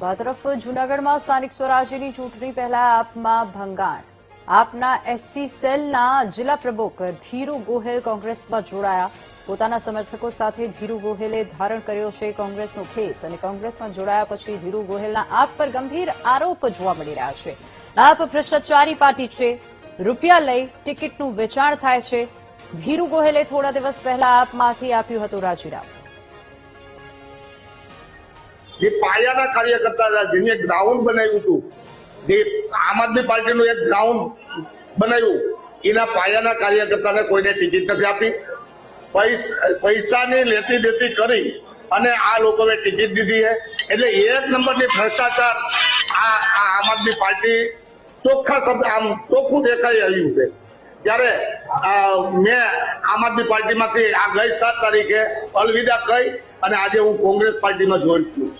આ તરફ જૂનાગઢમાં સ્થાનિક સ્વરાજ્યની ચૂંટણી પહેલા આપમાં ભંગાણ. આપના એસસી સેલના જિલ્લા પ્રમુખ ધીરુ ગોહેલ કોંગ્રેસમાં જોડાયા. પોતાના સમર્થકો સાથે ધીરુ ગોહેલે ધારણ કર્યો છે કોંગ્રેસનો ખેસ અને કોંગ્રેસમાં જોડાયા પછી ધીરુ ગોહેલના આપ પર ગંભીર આરોપ જોવા મળી રહ્યા છે. આપ ભ્રષ્ટાચારી પાર્ટી છે, રૂપિયા લઈ ટિકિટનું વેચાણ થાય છે. ધીરુ ગોહેલે થોડા દિવસ પહેલા આપમાંથી આપ્યું હતું રાજીનામું. જે પાયાના કાર્યકર્તા હતા, જેને ગ્રાઉન્ડ બનાવ્યું હતું, જે આમ આદમી પાર્ટીનું એક ગ્રાઉન્ડ બનાવ્યું, એના પાયાના કાર્યકર્તાને કોઈને ટિકિટ નથી આપી. પૈસાની લેતી દેતી કરી અને આ લોકોએ ટિકિટ દીધી છે. એટલે એક નંબરની ભ્રષ્ટાચાર આ આમ આદમી પાર્ટી ચોખ્ખા શબ્દ આમ ચોખ્ખું દેખાઈ આવ્યું છે. ત્યારે મેં આમ આદમી પાર્ટીમાંથી આ ગઈ 7 તારીખે અલવિદા કહી અને આજે હું કોંગ્રેસ પાર્ટીમાં જોઈન છું.